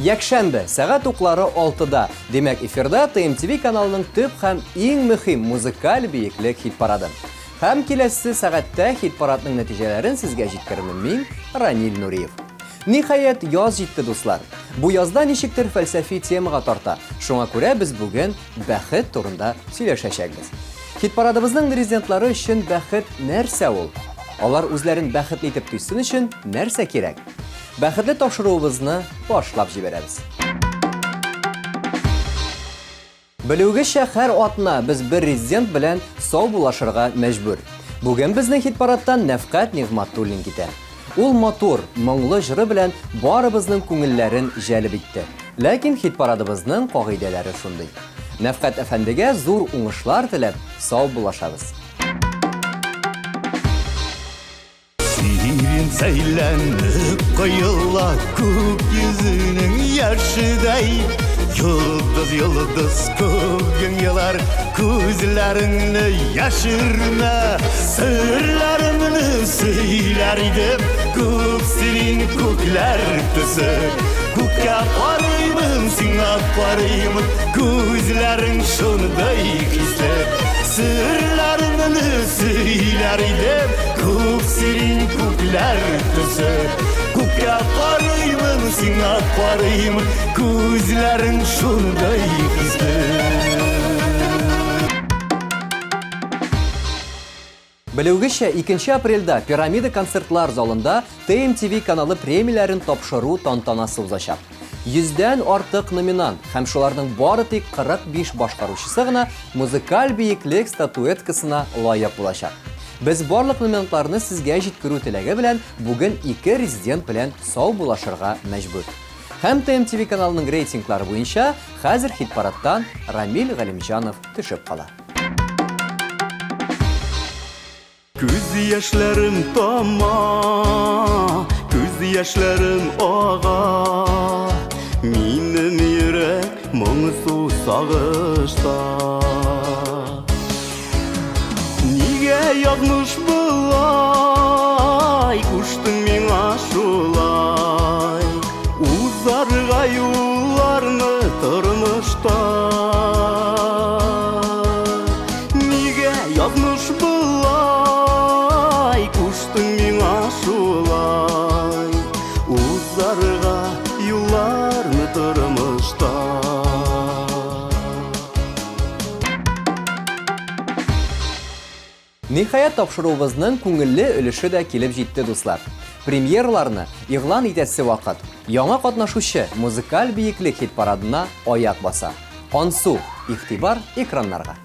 Якшәмбе сәгать уклары 6-да, демәк эфирда TMTV каналының төп һәм иң мөһим музыкаль биеклек хит-парады. Һәм киләсе сәгатьтә хит-парадның нәтиҗәләрен сезгә җиткермен мин, Ранил Нуриев. Ниһаять, яз җитте дуслар. Бу язда ничектер фәлсәфи темага тарта. Шуңа күрә без бүген бәхет турында сөйләшәчәкбез. Хит-парадыбызның резидентлары өчен бәхет нәрсә ул? Алар үзләрен бәхетле итеп тойсын өчен нәрсә кирәк? Бәхетле тапшыруыбызны башлап җибәрәбез. Белүгезчә, һәр атна без бер резидент белән сау булашырга мәҗбүр. Бүген безнең хит-парадтан Нәфкать Нигъмәтуллин китә. Ул матур, моңлы җыры белән барыбызның күңелләрен җәлеп итте. Ләкин хит-парадыбызның кагыйдәләре шундый. Нәфкать әфәндегә зур уңышлар теләп сау булашабыз. Сәйләніп қойыла көк yüzінің яшыдай. Йылдыз көген елар көзләріңні яшырма. Сырларымны сөйләр идем көк сирин көкләр төсі. Көккә қараймын, сиңа қараймын, көзләрің шундый хисле. Sırlarını söyler idem Kuk sirin kuklar kızı Kukya parayımın sina parayımın Kuzların şunday kızı Белүгезчә, 2 апрельдә Пирамида концертлар залында TMTV каналы премияләрен тапшыру тантанасы узачак. 100дән артык номинант һәм шуларның бары тик 45 башкаручысы гына музыкаль биеклек статуэткасына лаек булачак. Без барлык номинантларны сезгә җиткерү теләге белән бүген 2 резидент белән сау булашырга мәҗбүр. Һәм TMTV каналының рейтинглары буенча хәзер хит-парадтан Рамил Галимҗанов төшеп кала. Күз яшьләрем тама, күз яшьләрем ага. Минем йөрәк моңсу сагышта. Нигә язмыш булай, куштың миңа шулай. Узарга юлларны тормышта. Нигә язмыш булай, куштың миңа шулай. Узарга юлларны тормышта. Ниһаять, тапшыруыбызның күңелле өлеше дә килеп җитте дуслар. Премьерларны игълан итәсе вакыт. Яңа катнашучы музыкаль биеклек хит-парадына аяк баса. Ансу, игътибар экраннарга.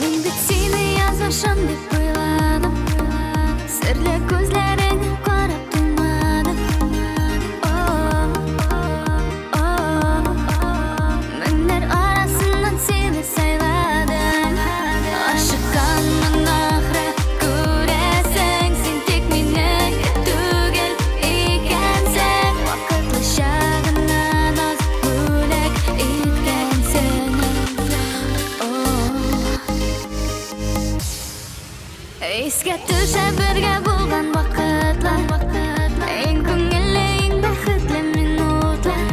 Мин бит сине язмышым дип уйладым. Серле күзләреңне карап туймадым. Меннәр арасыннан сине сайладым. Ашыкканмын ахры күрәсең, син тик минең түгел икәнсең. Вакытлыча гына наз бүләк иткәнсең. Искә төшә бергә булган вакытлар. Иң күңелле, иң бәхетле минутлар.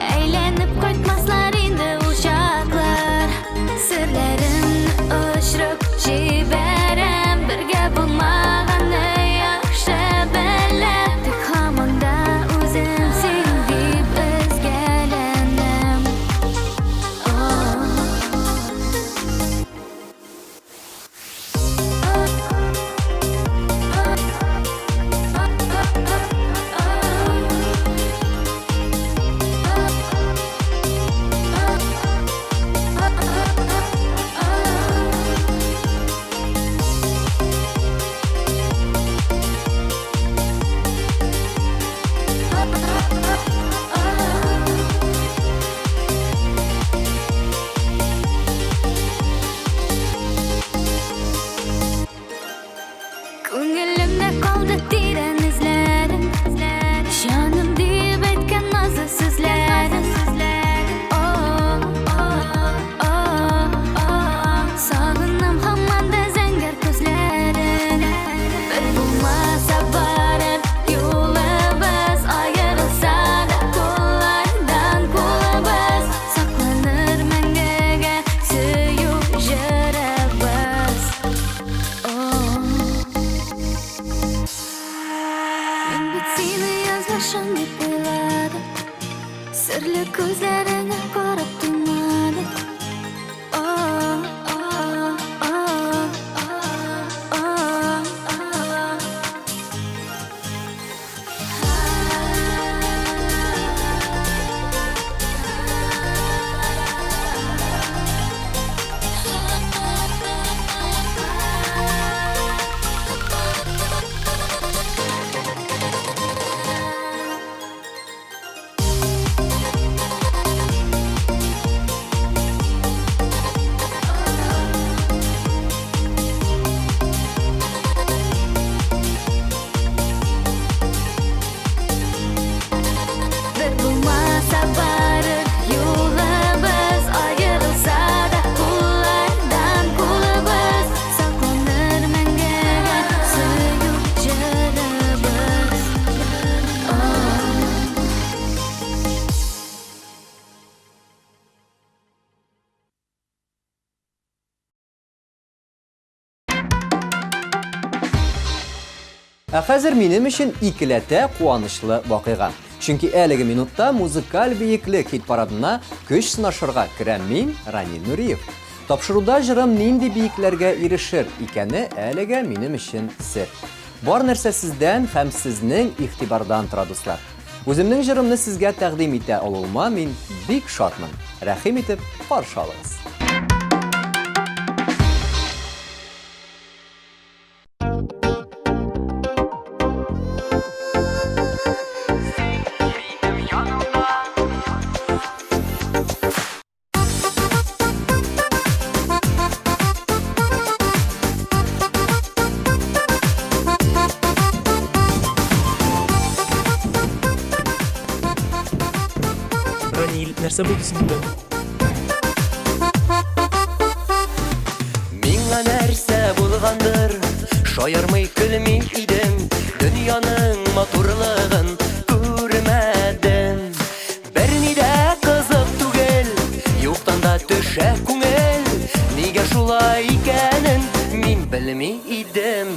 Әйләнеп кайтмаслар инде ул чаклар. Серләрен очрып җибәрәм. Бергә булмаганны яхшы беләм. Тик һаман да үзем син дип өзгәләнәм. Хәзер минем өчен икеләтә куанычлы вакыйга. Чөнки әлеге минутта музыкаль биеклек хит парадына көч сынашырга керәм мин, Ранил Нуриев. Тапшыруда җырым нинди биекләргә ирешер икәне әлегә минем өчен сер. Бар нәрсә сездән һәм сезнең игътибардан тора дуслар. Үземнең җырымны сезгә тәкъдим итә алуыма мин бик шатмын. Рәхим итеп каршы алыгыз. Ранил, нәрсә булды синда? Миңа нәрсә булгандыр, шаярмый көлми идем, дөньяның матурлыгын күрмәдем. Берни дә кызык түгел, юктан да төшә күңел, нигә шулай икәнен мин белми идем.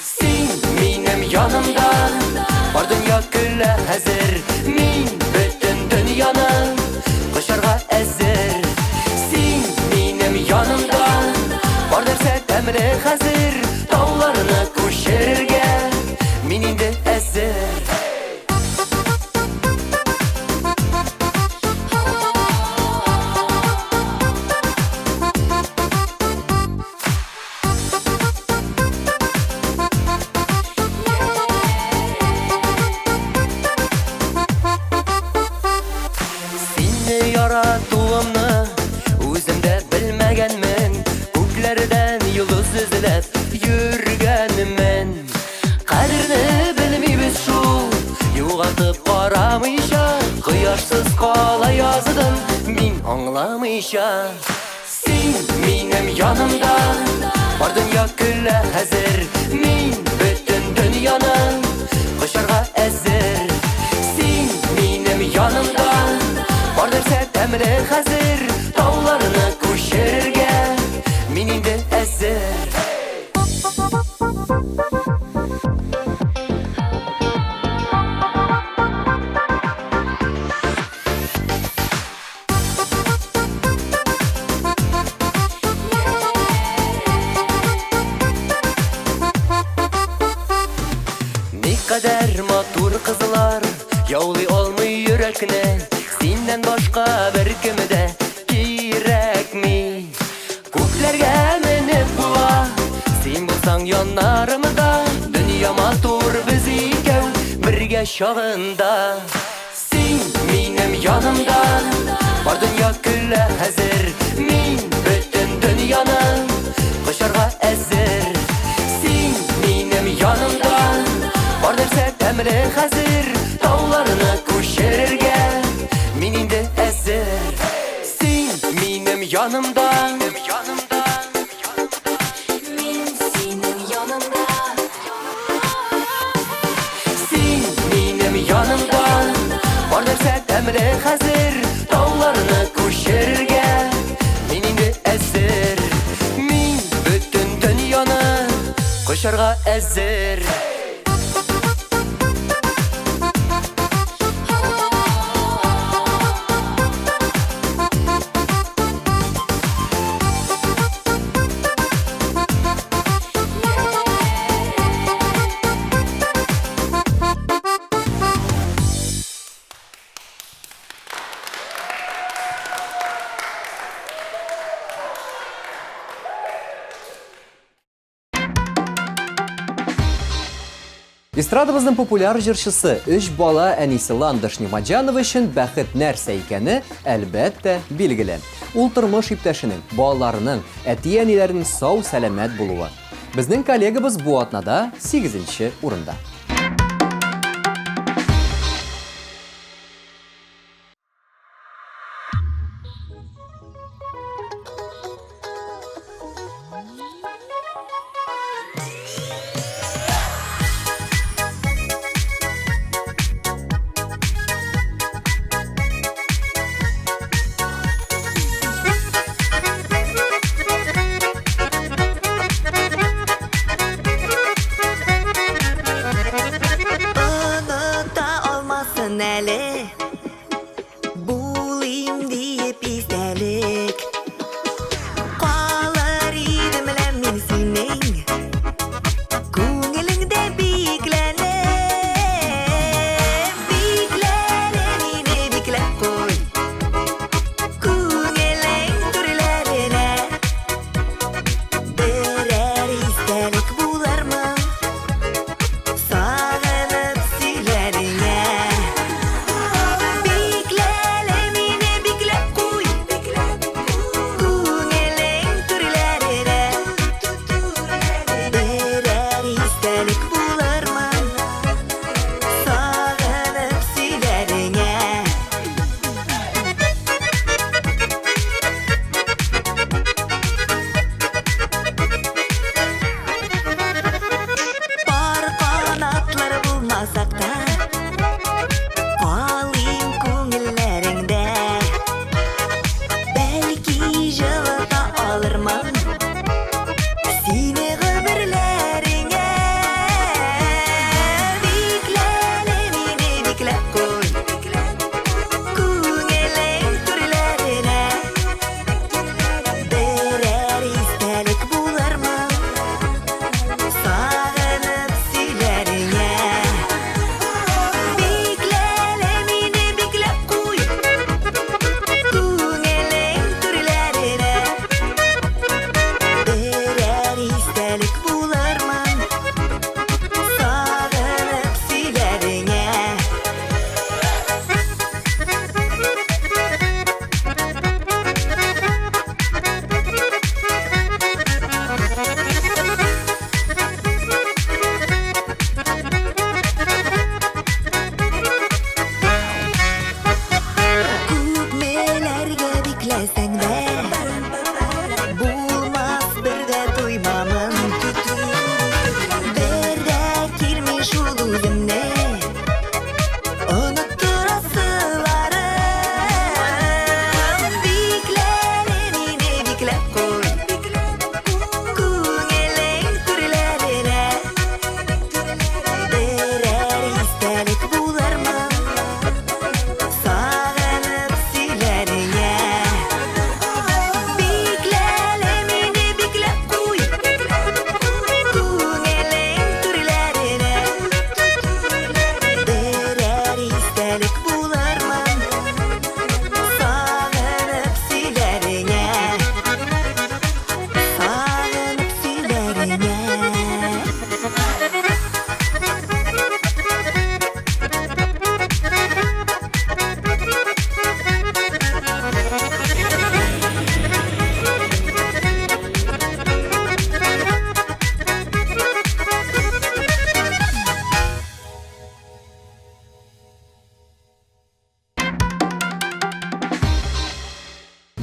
Син минем янымда, бар дөнья көлә хәзер, мин бөтен дөньяны кочарга әзер. Син минем янымда, бар нәрсә тәмле хәзер, тауларны күчерергә мин инде әзер. Яратуымны үземдә белмәгәнмен, күкләрдән йолдыз эзләп йөргәнмен. Кадерне белмибез шул, югалтып карамыйча, кояшсыз кала яздым мин аңламыйча. Син минем янымда, бар дөнья көлә хәзер, мин бөтен дөньяны кочарга әзер. Син минем янымда, бар нәрсә тәмле хәзер, тауларны күчерергә мин инде әзер. Никадәр матур кызлар яулый алмый йөрәкне, синнән башка бер кемдә кирәкми. Күкләргә менеп була, син булсаң яннарымда, дөнья матур без икәү бергә чагында. Син минем янымда, бар дөнья көлә хәзер, мин бөтен дөньяны кочарга әзер. Син минем янымда, бар нәрсә тәмле хәзер, тауларны күчерергә мин инде әзер. Син минем янымда, мин синең янымда. Син минем янымда, бар нәрсә тәмле хәзер, тауларны күчерергә мин инде әзер. Мин бөтен дөньяны кочарга әзер. Эстрадабызның популяр җырчысы, 3 бала әнисе Ландыш Нимаджанов өчен бәхет нәрсә икәне әлбәттә билгеле. Ул тормыш иптәшенең, балаларының, әти-әниләренең сау, сәламәт булуы. Безнең коллегабыз бу атнада 8-нче урында.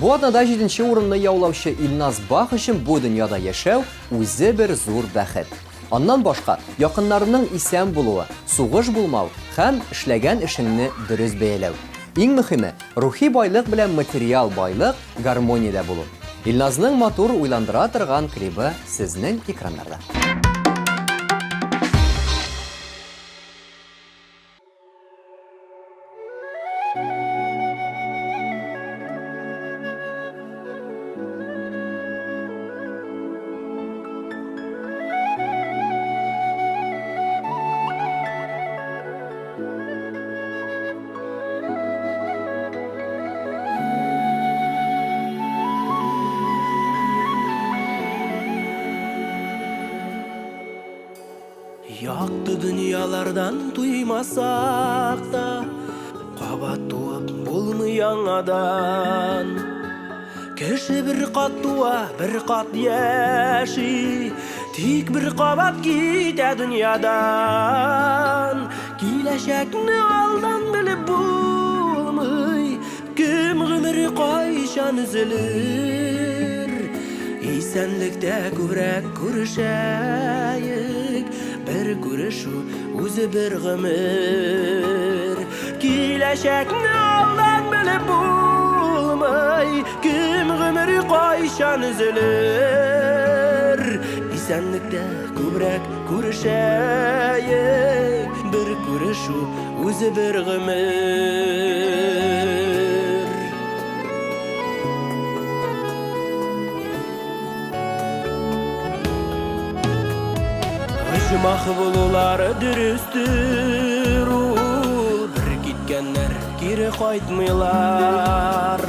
Бу атнада 7-нче урынны яулаучы Илназ Бах өчен бу дөньяда яшәү үзе бер зур бәхет. Аннан башка, якыннарының исән булуы, сугыш булмау һәм эшләгән эшеңне дөрес бәяләү. Иң мөһиме, рухи байлык белән материал байлык гармониядә булу. Илназның матур уйландыра торган клибы сезнең экраннарда. Yaktı dünyalardan duymasak da Kabat tuğup bulmayan adan Kişi bir kat tuğa bir kat yaşı Tik bir kabat gide dünyadan Kileşekni aldan bilip bulmay Kim gümürü kayşan üzülür İsenlikte kübrek kurşayık Bir kuruşu o'zi bir g'amir Kelajakni oldin bilib bo'lmay Kim g'umri qo'yshan uzilir Esenlikda ko'proq ko'rishaylik Bir kuruşu o'zi bir g'amir Mahvulular dürüstür Bir gitkenler geri qaytmıylar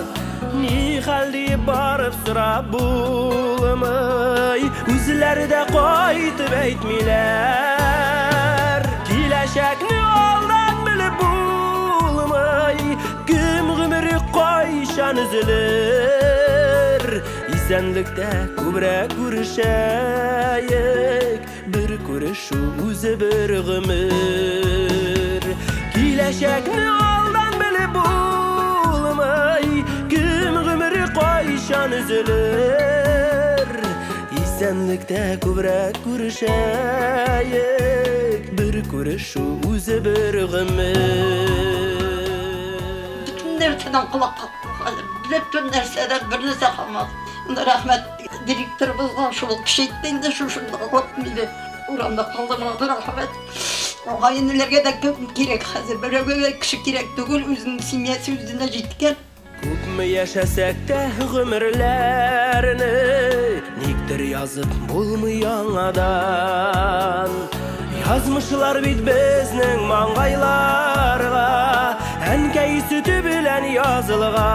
Ni halde barıp sırap bulmay Üzleri de qaytıp aytmıylar Kileşekni oldan bilip bulmay Kim gümürü qayşan üzülür Esenlikte ko'proq ko'rishaylik Bir kuruşu o'zi bir g'amir Kelajakni oldin bilib bo'lmay Kim g'umri qo'yshan uzilir Esenlikda ko'proq ko'rishaylik Bir kuruşu o'zi bir g'amir Bütün nereden kulak kaldı, bütün nereden bir nerse kalmadı. Rahmet direktörümüzden şunu pişirttiğinde şunda kalkmıyordu. Oranda kaldım ona rahmet. O hayınlarga da gerek hazır. Böyle kişi gerek değil, özünün simyası özüne jetken. Ko'pmi yashasak da g'umrlarni Nekdir yozib bo'lmayan adan Yazmışlar bit bizning mang'aylarga Ankay sütü bilan yozilgan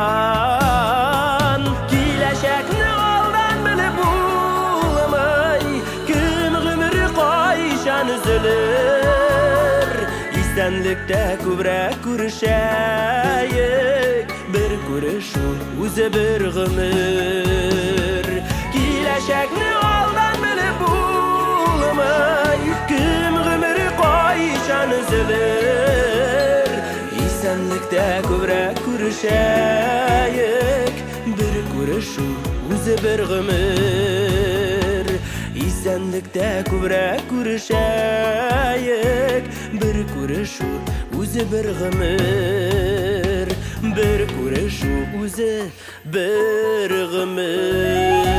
Kelajakni oldin bilib bo'lmay Kim g'umri qo'yshan uzilir Esenlikda ko'proq ko'rishaylik Bir kuruşu o'zi bir g'amir Kelajakni oldin bilib bo'lmay Kim g'umri qo'yshan uzilir Esenlikda ko'proq ko'rishaylik Bir kuruşu o'zi bir g'amir Esenlikda ko'proq ko'rishaylik Bir kuruşu o'zi bir g'amir Bir kuruşu o'zi bir g'amir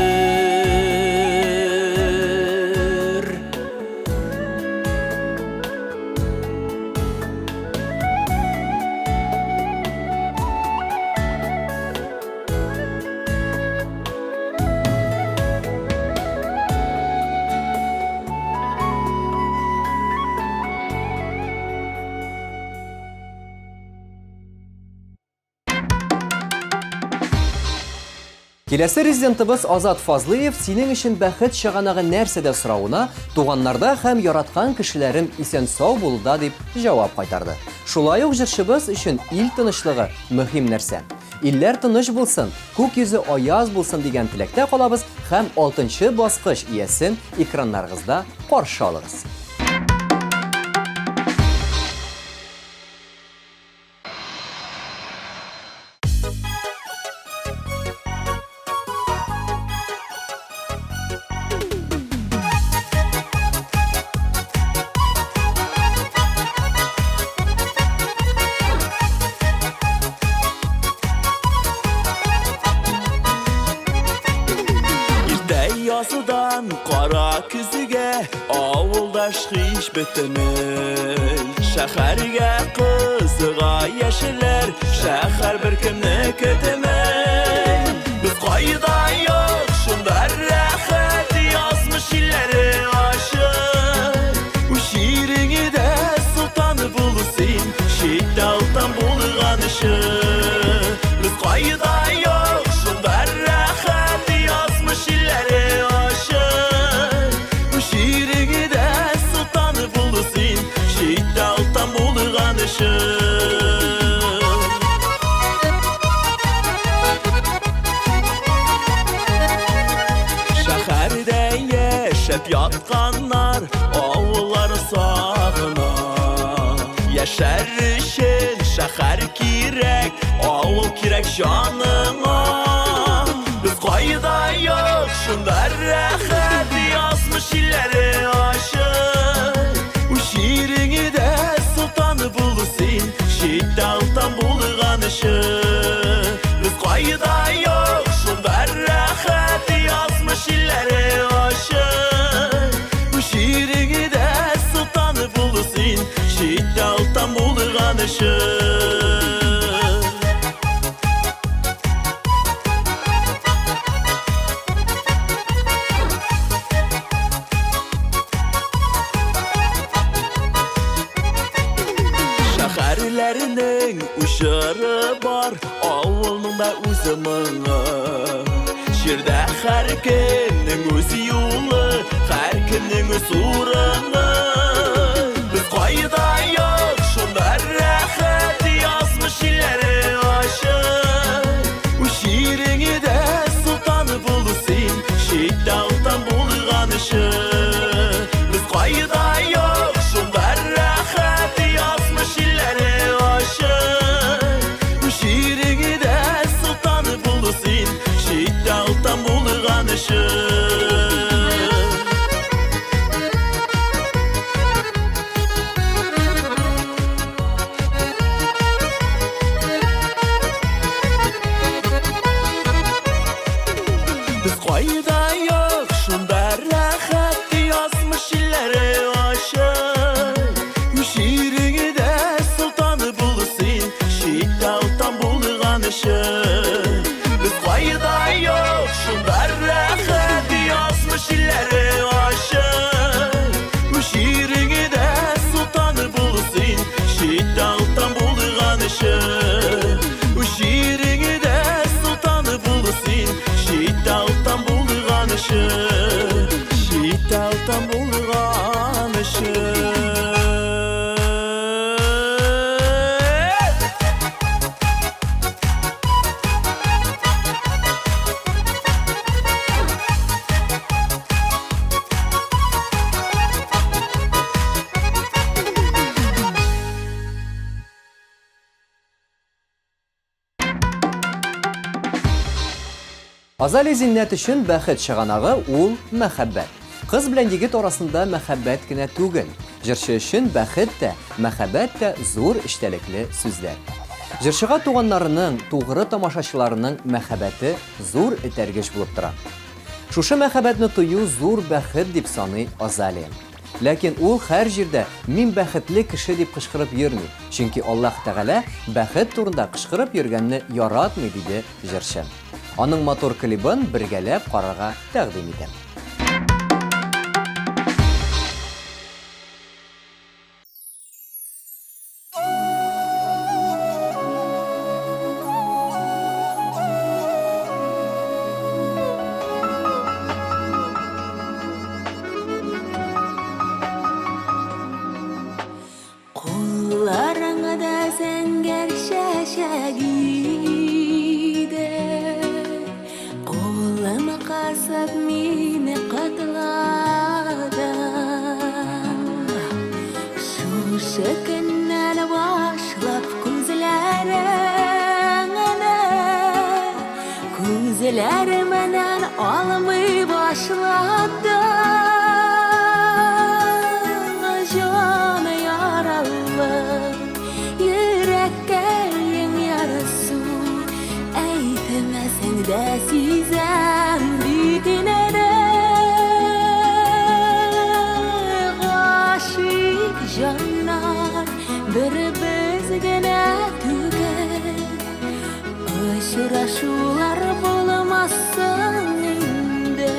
Киләсе резидентыбыз Азат Фазлыев синең өчен бәхет чыганагы нәрсәдә соравына туганнарда һәм яраткан кешеләрем исән-сау булуда дип җавап кайтарды. Шулай ук җырчыбыз өчен ил тынычлыгы мөһим нәрсә. Илләр тыныч булсын, күк йөзе аяз булсын дигән теләктә калабыз һәм 6нчы баскыч иясен экраннарыгызда каршы алыгыз. yazıdan qara küzüge Avuldaş hiç bitmey Şəhərgə qızığa yeşiller Şəhər bir kimni kötümey Biz qayda yok şundar rəxət Yazmış illəri aşır Bu şiirini de sultanı bulursun Şiddaltan bulğanışır Biz qayda yok şundar rəxət Yazmış illəri aşır Bu şiirini de sultanı bulursun Şiddaltan bulğanışır Şəhərdə yaşab yatqanlar Avulları sağınar Yaşarışın şəhər kirək Avul kirək canına Biz qayda yok şundar rəxət Yazmış illəri aşır Bu şiirini de sultanı bulursun Şiddaltan bulğanışır Biz qayda yok şundar rəxət Yazmış illəri aşır Bu şiirini de sultanı bulursun Şiddaltan bulğanışır Şəhərlərinin uşarı var Avulun da uzamını Şirdə hər kimnin öz yolu Hər kimnin öz uğrunu Biz qayda yok şundar rəxət Yazmış illəri aşır Bu şiirini de sultanı bulursun Şiddaltan bulğanışır Biz qayda yok şundar rəxət Yazmış illəri aşır Bu şiirini de sultanı bulursun Şiddaltan bulğanışır Biz qayda yok şundar rəxət Yazmış illəri aşır Bu şiirini de sultanı bulursun Şiddaltan bulğanışır Biz qayda yok şundar rəxət Yazmış illəri aşır Bu şiirini de sultanı bulursun Şiddaltan bulğanışır Bu şiirini de sultanı bulursun Şiddaltan bulğanışır Şiddaltan bulğanışır Azali Zinnət üçün bəxət шығanağı ул мәхәббәт. Qız bilən yigit arasında мәхәббәт кенә түгел. Җырчы өчен бәхет тә, мәхәббәт тә зур эчтәлекле сүзләр. Җырчыга туганнарының, тугры тамашачыларының мәхәббәте зур этәргеч булып тора. Шушы мәхәббәтне тою зур бәхет дип саный Азали. Ләкин ул һәр җирдә мин бәхетле кеше дип кычкырып йөрми. Чөнки Аллаһ Тәгалә бәхет турында кычкырып йөргәнне яратмый диде җырчы. Аның мотор клибын бергәләп карарга тәкъдим итәм. Kullarına da zəngər şəşəgiydi Qolımı qasıb məni qatladım Şu şəkəndən başlap Gözlərimdən almay başladım Canı yaralı Yüreklerin yarası Eytemesen de sizem bitinerek Aşıraşular bulamazsın inde.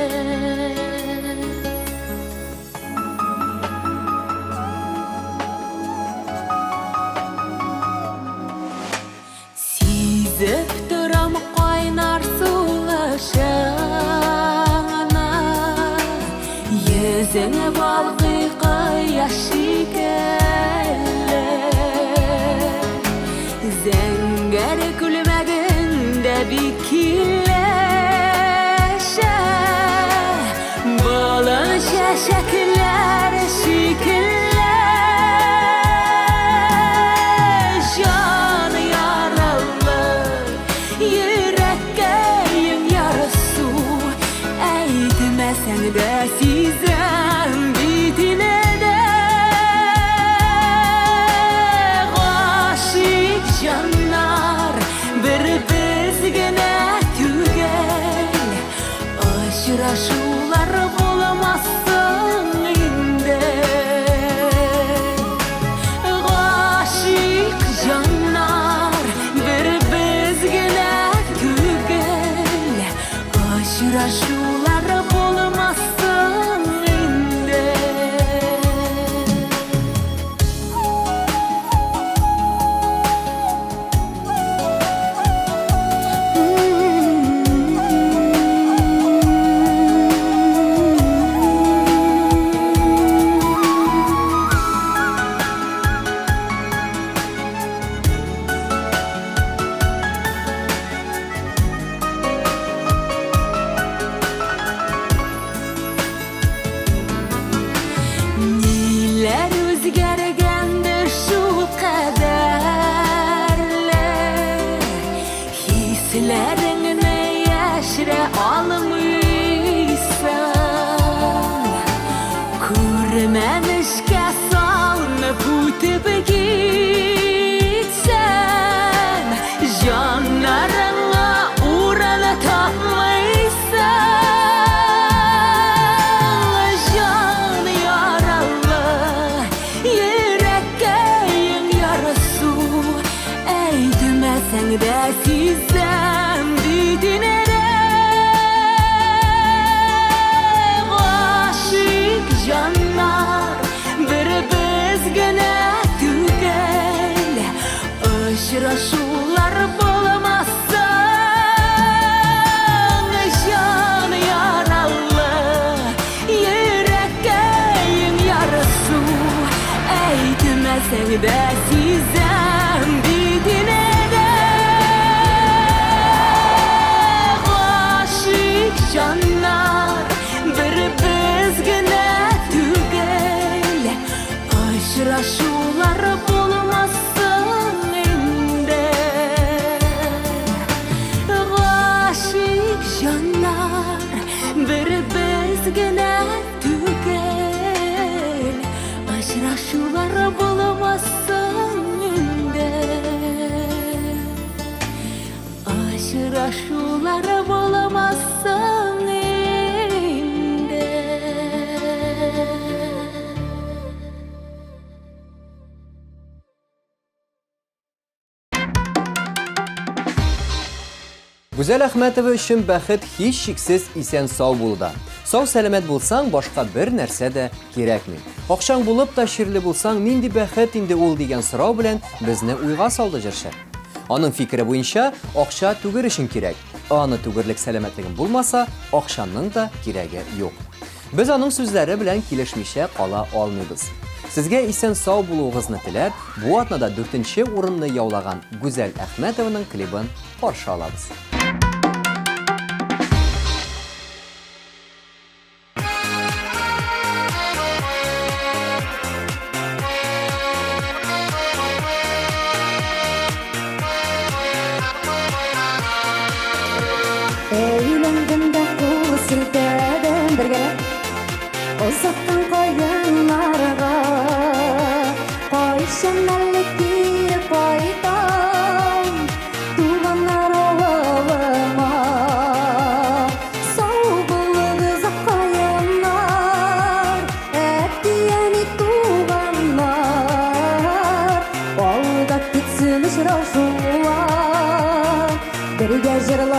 Sizip duram qaynar sulaşana, yüzüne balqı yaşı kelle. Zengər gülmədində bikilleşə, balın şəşəklər şikillə. Can yaralı, yürekkəyim yarısı, əydməsən də sizəm bitine de. Aşık canlar bir bizgine tügel, aşıraşular bulamazsın inde. Aşık canlar bir bizgine tügel, aşıraşular bulamazsın inde. Neler özgergendir şu kaderle, hislerini yaşra almışsan, kurmemişke salınıp utip gitsen, canlarına uğranı tapmışsan. Can yaralı, yürekkəyim yarısı, əydməsən də sizəm bitine de. Aşık canlar bir bizgine tügel, aşıraşular bulamazsan. Can yaralı, yürekkəyim yarısı, əydməsən də sizəm bitine de. Aşık canlar bir bizgine tügel, aşıraşular bulamazsın inde. Aşık canlar bir bizgine tügel, aşıraşular bulamazsın inde. Aşıraşular bulamazsın inde. Güzel Ahmetova üçün bəxit hiç şiksiz isen sağ bulda. Sağ sələmət bulsan başqa bir нәрсә də kerakmi? Oqşan bulub da şirli bulsan nindi bəxit indi ol degan so'rov bilan bizni uyga soldi Jirshad. Onun fikri bo'yicha oqsha tugir için kerak. Ani tugirlik salomatligim bo'lmasa, oqshanning da keragi yo'q. Biz onun so'zlari bilan kelishmisha qola olmaymiz. Sizga isen sağ buluğuzni tilab, bu atnada 4-o'rinni yovlagan Güzel Ahmetovaning klibini qarshi olamiz. Eğlendim kul siltedim birge, uzaktan koyunlarga, koyşanlarlık girip koydum, tuğanlar oğluma. Soğuluğuz koyunlar, hep diyeni tuğanlar, olda gitsin ışıraşular, birge jırlar.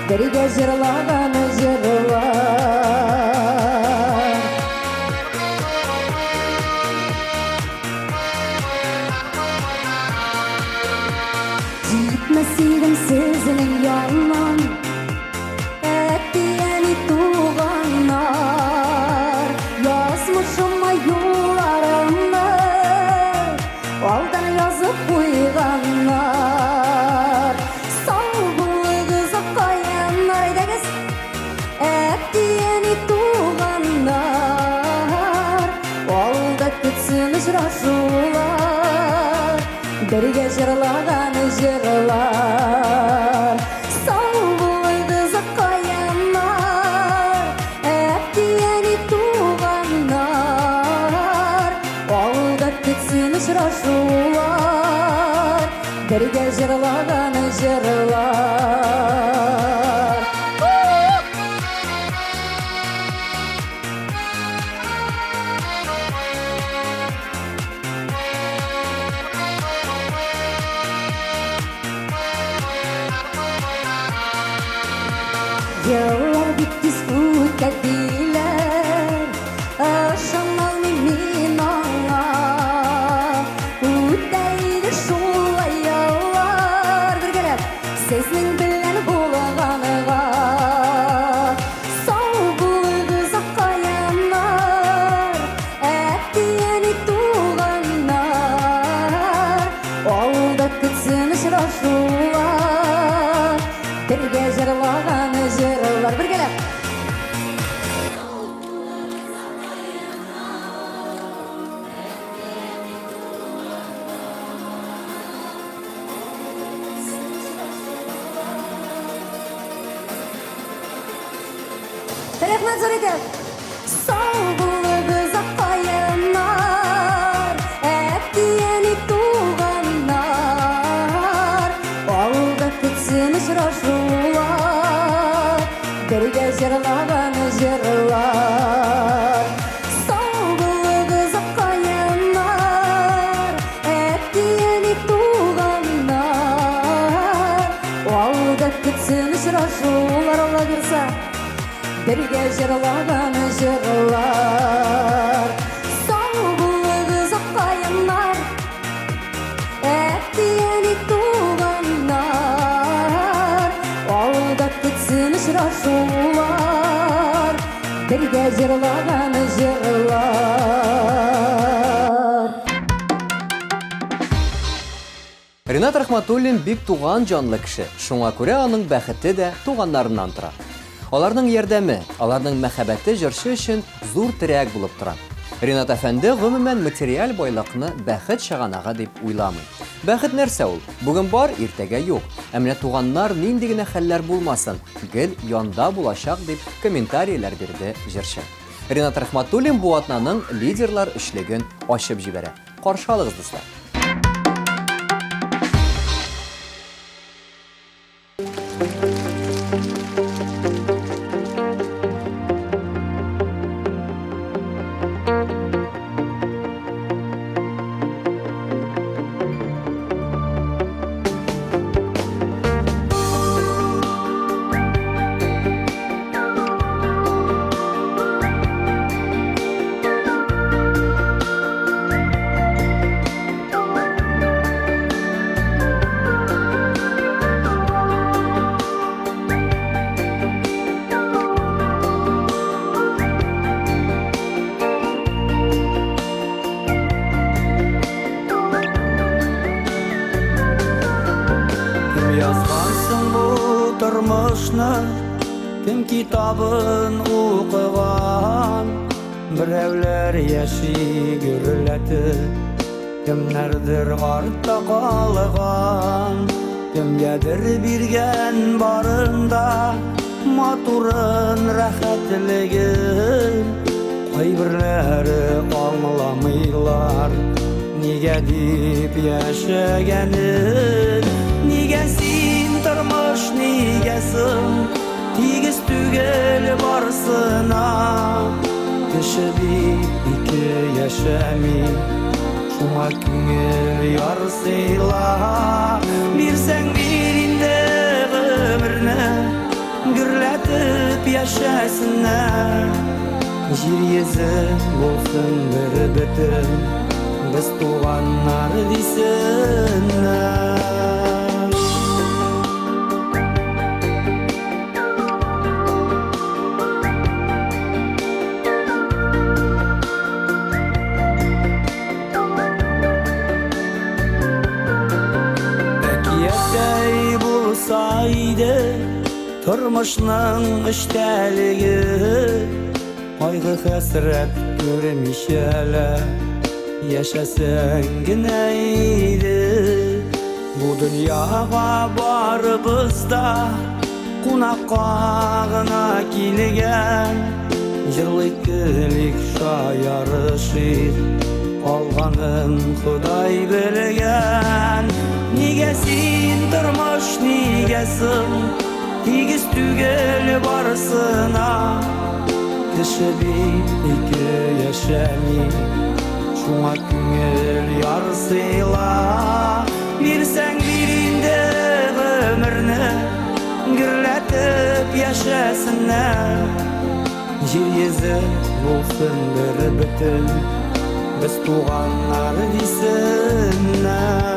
Birge jırlagan jırlar Gitmeseydim sizin yandan Etdiyeni tuğanlar Yazmışım yollarımı Aldan yazıp koyganlar Salgılı kızı kayanlar Edegiz Etdiyeni tuğanlar Alda kütsün uçraşular Birge jırlagan jırlar Salgılı kızı kayanlar Etdiyeni tuğanlar Alda kütsün uçraşular Birge jırlagan jırlar Yıllar bitti sut ettiler Aşamal min ağa Ütteydi şulay yıllar Bir gelip sizin bilen bulağanığa Salgılı kızı kayanlar Etdiyeni tuğanlar Olda kütsün uçraşular Birge jırlagan jırlar Bir gelip Rahmet zor edim Salgılı kızı kayanlar Etdiyeni tuğanlar Alda kütsün uçraşular Birge jırlagan jırlar Salgılı kızı kayanlar Etdiyeni tuğanlar Alda kütsün uçraşular Ola birsa Birge jırlagan jırlar Salgılı kızı kayanlar Etdiyeni tuğanlar Alda kütsün uçraşular Birge jırlagan jırlar Ринат Рахматуллин бик туган жанлы кеше. Шуңа күрә аның бәхете дә туганнарыннан тора. Аларның ярдәме, аларның мәхәббәте җырчы өчен зур терәк булып тора. Ринат әфәнде гомумән материаль байлыкны бәхет чыганага дип уйламый. Бәхет нәрсә ул? Бүген бар, иртәгә юк. Ә менә туганнар нинди генә хәлләр булмасын, гел янда булачак дип комментарийлар бирде җырчы. Ринат Рахматуллин бу атнаның лидерлар эшлеген ачып җибәрә. Каршы алыгыз, дуслар. Кем китабын укыган Берәүләр яши гөрләтеп Кемнәрдер артта калган Кемгәдер биргән барында Матурын, рәхәтлеген Кайберләре аңламыйлар Нигә дип яшәгәнен Нигә син тормыш, нигә соң Тигез түгел барсына Кеше бит ике яшәми Шуңа күңел ярсыйла Бирсәң бир инде гомерне gürletip yaşasınlar. Jir yüzü olsun bir bütün, biz tuğanlar desinler. Әкияттей bulsaydı turmuşның iştəligi, Qayğı həsrət görmüşələ yaşasan güneydi. Bu dünyaga barыбызda qunaqqa kilgen, Jırlık şayarışır Alğanın Xuday bilgen. Nigesin turmuş nigesin, Tigiz tügel barısına, Kişi iki yaşami, şuna küngel yarsıyla. Bir sen birinde ömrünü gürletip yaşasınlar. Jir yüzü olsun bir bütün, biz tuğanlar desinler.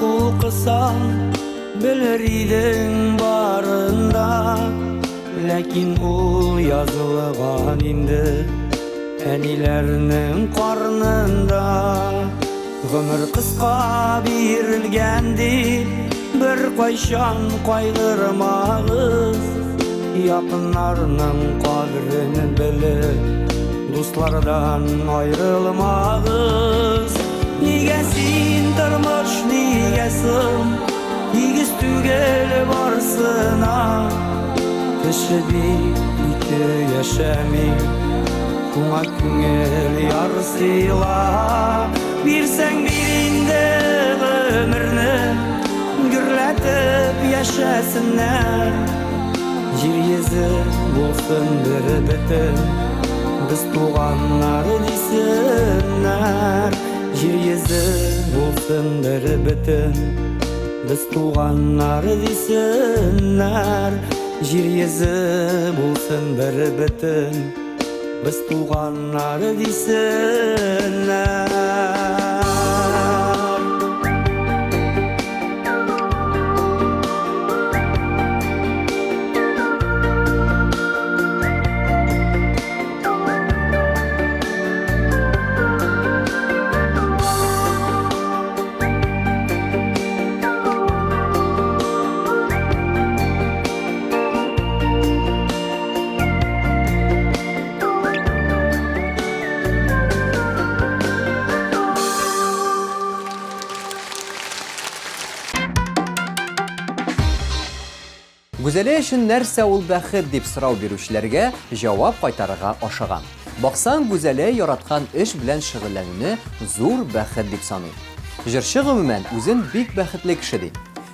Okusan bilir idin barında, Lakin ul yazılgan indi Enilerinin karnında. Ömür kıska birilgendi, bir kayşan kaydırmağız. Yakınlarının kadrini bilip, dostlardan ayrılmağız. Nigesin turmuş nigesin, Tigiz tügel barsına, Kişi iki yaşami, Şuna küngel yarsıyla. Bir sen birinde ömrünü gürletip yaşasınlar. Jir yüzü olsun bir bütün, biz tuğanlar desinler. Jir yüzü olsun bir bütün, biz tuğanlar desinler. Jir yüzü olsun bir bütün, biz tuğanlar desinler. Güzele için нәрсә ул бәхет дип сорау бирүчеләргә җавап кайтарырга ашыгам. Баксаң, Güzele яраткан эш белән шөгыльләнүне зур бәхет дип саный. Җырчы гомумән үзен бик бәхетле кеше ди.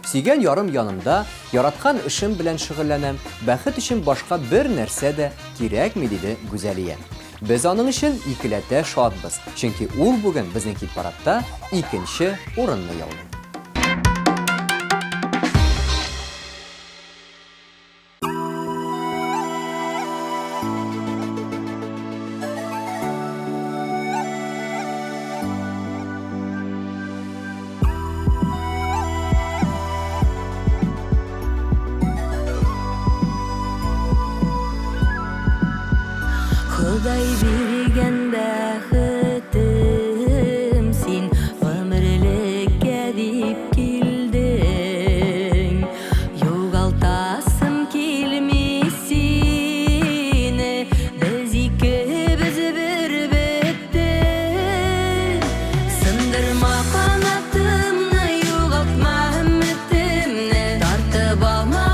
Сөйгән ярым янымда, яраткан эшем белән шөгыльләнәм, бәхет өчен башка бер нәрсә дә кирәкми, диде Güzelия. Без аның өчен икеләтә шатбыз, чөнки ул бүген безнең хит-парадта икенче урынны яулый. Xuday bergen bәхетем, син гомерлеккә дип килдең. Югалтасым килми сине, без икебез бер беттек. Сындырма канатымны, югалтма өметемне, тартып алма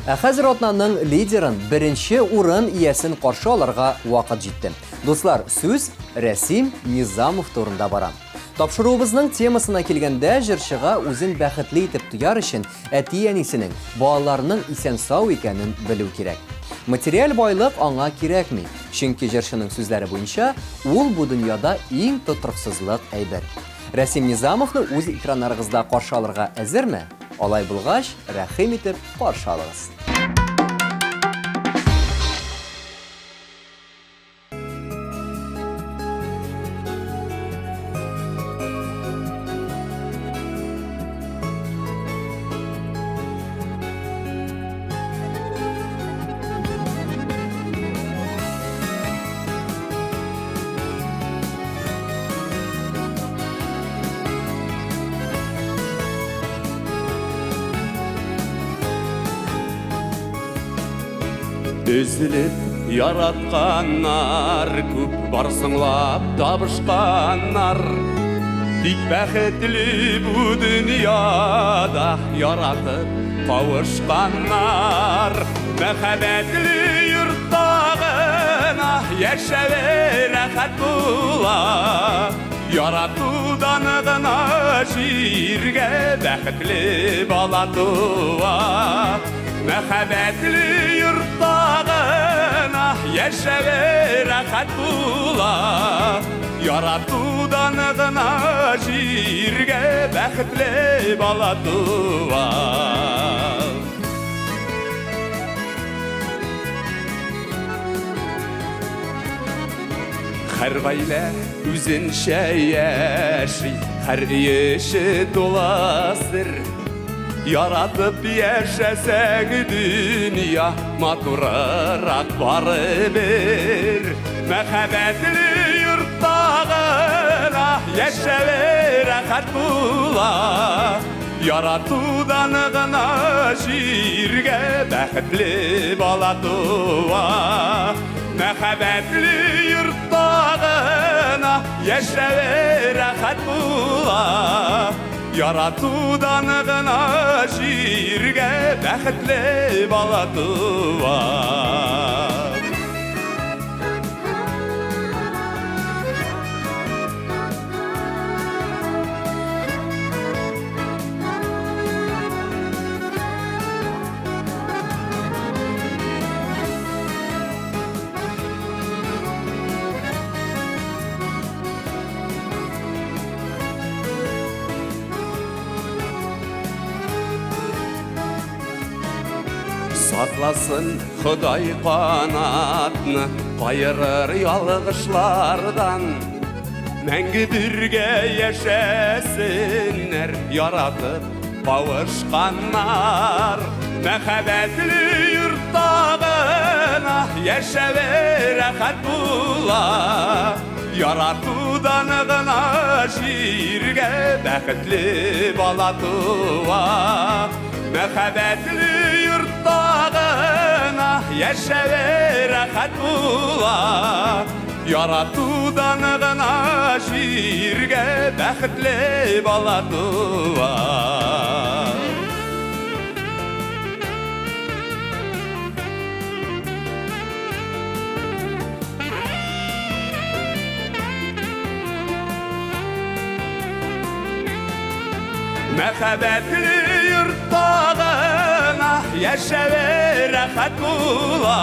Хәзер атнаның лидерын, беренче урын иясен каршы алырга вакыт җитте. Дуслар, сүз Рәсим Низамов турында бара. Тапшыруыбызның темасына килгәндә, җырчыга үзен бәхетле итеп тояр өчен әти-әнисенең, балаларының исән-сау икәнен белү кирәк. Материаль байлык аңа кирәкми, чөнки җырчының сүзләре буенча, ул бу дөньяда иң тотрыксызлык әйбер. Рәсим Низамовны үз экраннарыгызда каршы алырга әзерме? Алай булгач, рәхим итеп каршы алыгыз. Üzülüp yaratkanlar, күп барсыңлап табышканнар. Тик бәхетле бу дөньяда яратып кавышканнар. Мәхәббәтле йортта гына яшәү рәхәт була. Яратудан гына җиргә бәхетле бала туа. Мәхәббәтле йортта гына яшәү рәхәт була. Яратудан гына җиргә бәхетле бала туа. Һәр гаилә үзенчә яши, һәр яше туласыр. Яратып яшәсәң дөнья матуррак барыбер. Мәхәббәтле йортта гына яшәү рәхәт була. Яратудан гына җиргә бәхетле бала туа. Мәхәббәтле йортта гына яшәү рәхәт була. Яратудан гына җиргә бәхетле бала туа. Сакласын Ходай канатны, кайырыр ялгышлардан. Мәңге бергә яшәсеннәр, яратып кавышканнар. Мәхәббәтле йортта гына яшәү рәхәт була. Яратудан гына җиргә бәхетле бала туа. Мәхәббәтле йортта гына яшәү рәхәт була. Яратудан гына җиргә бәхетле бала туа. Мәхәббәтле йортта гына яшәү рәхәт була.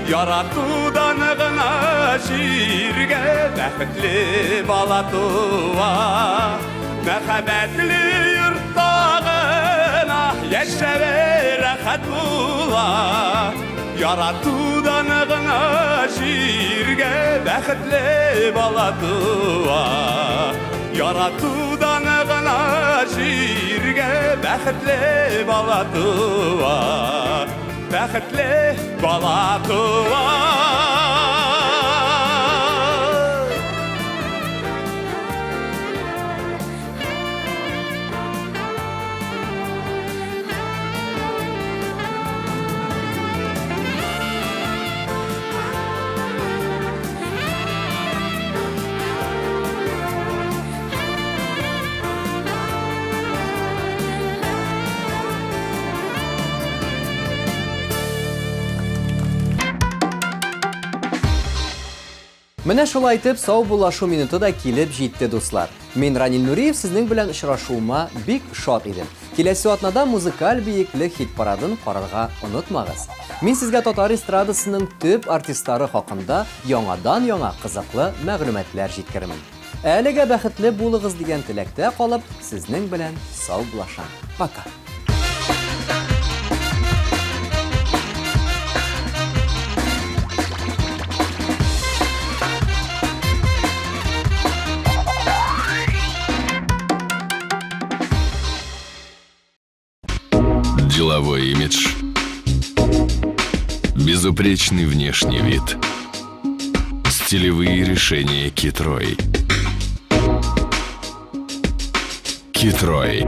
Яратудан гына җиргә бәхетле бала туа. Мәхәббәтле йортта гына яшәү рәхәт була. Яратудан гына җиргә бәхетле бала туа. Яратудан гына җиргә бәхетле бала туа. Бәхетле бала туа. Менә шулай итеп, сау булашу минуты да килеп җитте, дуслар. Мин Ранил Нуриев сезнең белән очрашуыма бик шат идем. Киләсе атнада музыкаль биеклек хит парадын карарга онытмагыз. Мин сезгә татар эстрадасының төп артистлары хакында яңадан-яңа кызыклы мәгълүматлар җиткермен. Әлегә бәхетле булыгыз дигән теләктә калып, сезнең белән сау булашам. Пока. Деловой имидж, безупречный внешний вид, стилевые решения Китрой. Китрой.